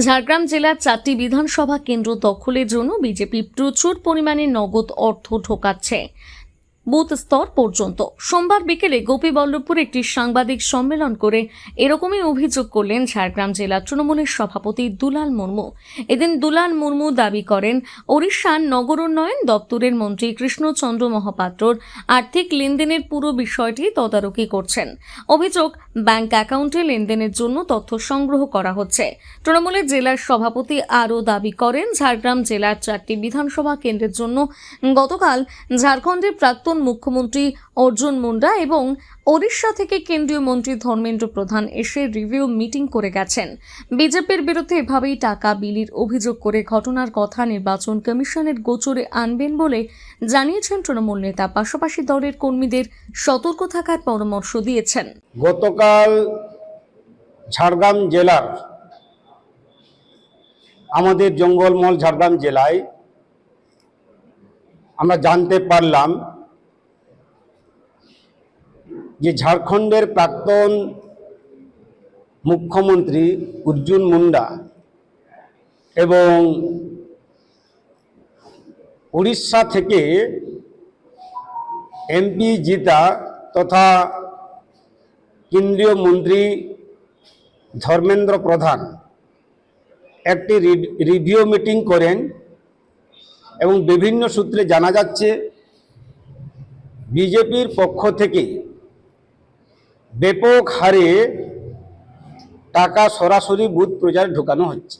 ঝাড়গ্রাম জেলার 4টি বিধানসভা কেন্দ্র দখলের জন্য বিজেপি প্রচুর পরিমাণে নগদ অর্থ ঢোকাচ্ছে বুথ স্তর পর্যন্ত। সোমবার বিকেলে গোপীবল্লভপুরে একটি সাংবাদিক সম্মেলন করে এরকমই অভিযোগ করলেন ঝাড়গ্রাম জেলা তৃণমূলের সভাপতি দুলাল মুর্মু। এদিন দুলাল মুর্মু দাবি করেন, ওড়িশার নগরোন্নয়ন দপ্তরের মন্ত্রী কৃষ্ণচন্দ্র মহাপাত্রর আর্থিক লেনদেনের পুরো বিষয়টি তদারকি করছেন। অভিযোগ, ব্যাংক অ্যাকাউন্টে লেনদেনের জন্য তথ্য সংগ্রহ করা হচ্ছে। তৃণমূলের জেলার সভাপতি আরও দাবি করেন, ঝাড়গ্রাম জেলার 4টি বিধানসভা কেন্দ্রের জন্য গতকাল ঝাড়খণ্ডের প্রাক্তন মুখ্যমন্ত্রী অর্জুন মুন্ডা এবং ওড়িশা থেকে কেন্দ্রীয় মন্ত্রী ধর্মেন্দ্র প্রধান এসে রিভিউ মিটিং করে গেছেন। বিজেপির বিরুদ্ধে এভাবেই টাকা বিলির অভিযোগ করে ঘটনার কথা নির্বাচন কমিশনের গোচরে আনবেন বলে জানিয়েছেন তৃণমূল নেতা। পাশাপাশি দলের কর্মীদের সতর্ক থাকার পরামর্শ দিয়েছেন। গতকাল ঝাড়গ্রাম জেলার আমাদের জঙ্গলমহল ঝাড়গ্রাম জেলায় আমরা জানতে পারলাম যে ঝাড়খণ্ডের প্রাক্তন মুখ্যমন্ত্রী অর্জুন মুন্ডা এবং উড়িষ্যা থেকে এমপি জিতা তথা কেন্দ্রীয় মন্ত্রী ধর্মেন্দ্র প্রধান একটি রিভিউ মিটিং করেন এবং বিভিন্ন সূত্রে জানা যাচ্ছে বিজেপির পক্ষ থেকে ব্যাপক হারে টাকা সরাসরি বুথ প্রচারে ঢোকানো হচ্ছে।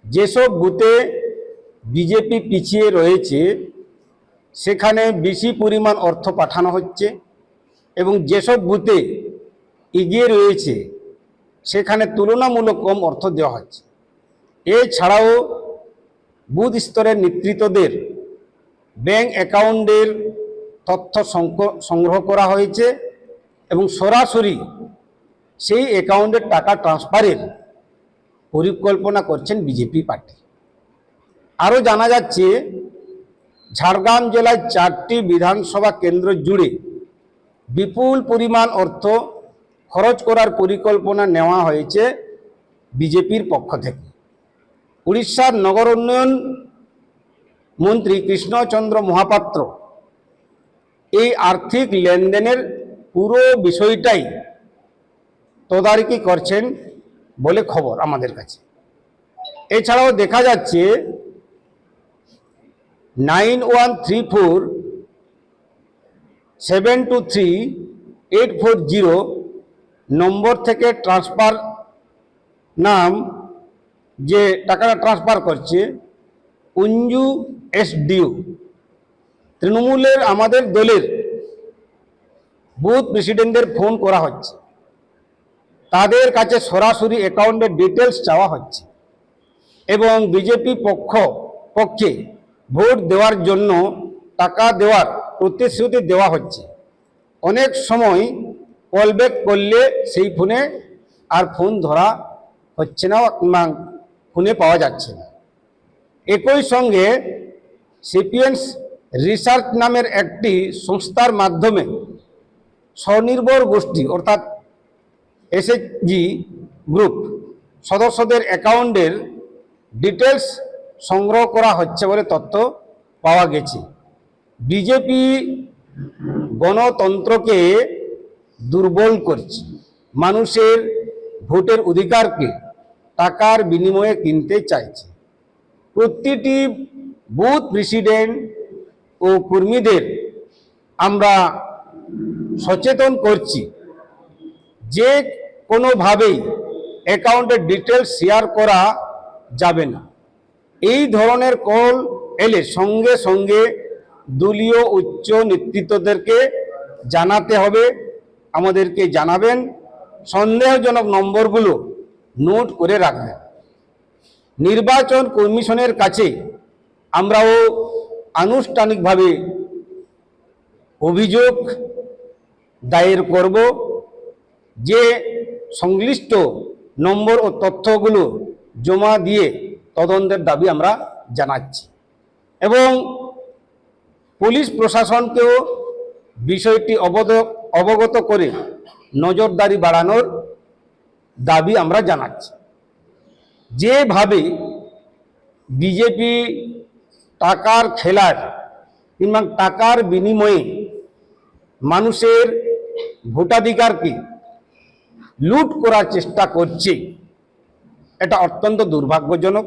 যেসব বুথে বিজেপি পিছিয়ে রয়েছে সেখানে বেশি পরিমাণ অর্থ পাঠানো হচ্ছে এবং যেসব বুথে এগিয়ে রয়েছে সেখানে তুলনামূলক কম অর্থ দেওয়া হচ্ছে। এছাড়াও বুথ স্তরের নেতৃত্বদের ব্যাংক অ্যাকাউন্টের তথ্য সংগ্রহ করা হয়েছে এবং সরাসরি সেই অ্যাকাউন্টের টাকা ট্রান্সফারের পরিকল্পনা করছেন বিজেপি পার্টি। আরও জানা যাচ্ছে ঝাড়গ্রাম জেলায় 4টি বিধানসভা কেন্দ্র জুড়ে বিপুল পরিমাণ অর্থ খরচ করার পরিকল্পনা নেওয়া হয়েছে বিজেপির পক্ষ থেকে। উড়িষ্যার নগর উন্নয়ন মন্ত্রী কৃষ্ণচন্দ্র মহাপাত্র এই আর্থিক লেনদেনের পুরো বিষয়টাই তদারকি করছেন বলে খবর আমাদের কাছে। এছাড়াও দেখা যাচ্ছে 9134723840 নম্বর থেকে ট্রান্সফার নাম যে টাকাটা ট্রান্সফার করছে অঞ্জু এসডিও। তৃণমূলের আমাদের দলের বুথ প্রেসিডেন্টদের ফোন করা হচ্ছে, তাদের কাছে সরাসরি অ্যাকাউন্টের ডিটেলস চাওয়া হচ্ছে এবং বিজেপি পক্ষে ভোট দেওয়ার জন্য টাকা দেওয়ার প্রতিশ্রুতি দেওয়া হচ্ছে। অনেক সময় কলব্যাক করলে সেই ফোনে আর ফোন ধরা হচ্ছে না, ফোনে পাওয়া যাচ্ছে না। একই সঙ্গে সিপিএন্স রিসার্চ নামের একটি সংস্থার মাধ্যমে স্বনির্ভর গোষ্ঠী অর্থাৎ এসএইচজি গ্রুপ সদস্যদের অ্যাকাউন্টের ডিটেলস সংগ্রহ করা হচ্ছে বলে তথ্য পাওয়া গেছে। বিজেপি গণতন্ত্রকে দুর্বল করছে, মানুষের ভোটের অধিকারকে টাকার বিনিময়ে কিনতে চাইছে। প্রতিটি বুথ প্রেসিডেন্ট ও কর্মীদের আমরা সচেতন করছি যে কোনোভাবেই অ্যাকাউন্টের ডিটেলস শেয়ার করা যাবে না। এই ধরনের কল এলে সঙ্গে সঙ্গে দলীয় উচ্চ নেতৃত্বদেরকে জানাতে হবে, আমাদেরকে জানাবেন। সন্দেহজনক নম্বরগুলো নোট করে রাখবেন। নির্বাচন কমিশনের কাছে আমরাও আনুষ্ঠানিকভাবে অভিযোগ দায়ের করব যে সংশ্লিষ্ট নম্বর ও তথ্যগুলো জমা দিয়ে তদন্তের দাবি আমরা জানাচ্ছি এবং পুলিশ প্রশাসনকেও বিষয়টি অবগত করে নজরদারি বাড়ানোর দাবি আমরা জানাচ্ছি। যেভাবে বিজেপি টাকার খেলার কিংবা টাকার বিনিময়ে মানুষের ভোটাধিকারকে লুট করার চেষ্টা করছে, এটা অত্যন্ত দুর্ভাগ্যজনক।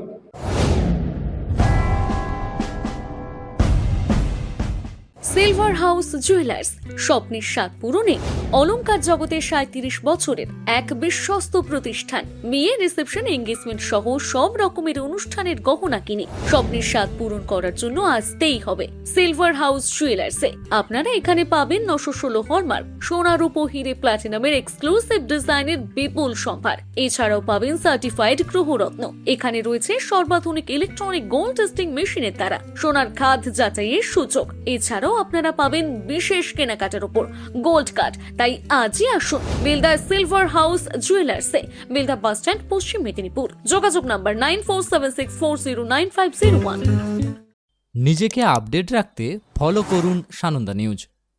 সিলভার হাউস জুয়েলার্স, স্বপ্নের স্বাদ পূরণে অলংকার জগতে 37 বছরের এক বিশ্বস্ত প্রতিষ্ঠান। বিয়ে, রিসেপশন, এঙ্গেজমেন্ট সহ সব রকমের অনুষ্ঠানের গহনা কিনে স্বপ্নের স্বাদ পূরণ করার জন্য আসতেই হবে সিলভার হাউস জুয়েলার্সে। আপনারা এখানে পাবেন 916 হলমার্ক সোনা, রূপো, হিরে, প্লাটিনামের এক্সক্লুসিভ ডিজাইনের বিপুল সম্ভার। এছাড়াও পাবেন সার্টিফাইড গ্রহরত্ন। এখানে রয়েছে সর্বাধুনিক ইলেকট্রনিক গোল্ড টেস্টিং মেশিনের দ্বারা সোনার খাদ যাচাইয়ের সুযোগ। এছাড়াও আপনারা পাবেন বিশেষ কেনাকাটার উপর গোল্ড কার্ড। তাই আজই আসুন বেলদা সিলভার হাউস জুয়েলার্সে, বেলদা বাস স্ট্যান্ড, পশ্চিম মেদিনীপুর। যোগাযোগ নাম্বার 9476409501। নিজেকে আপডেট রাখতে ফলো করুন সানন্দা নিউজ।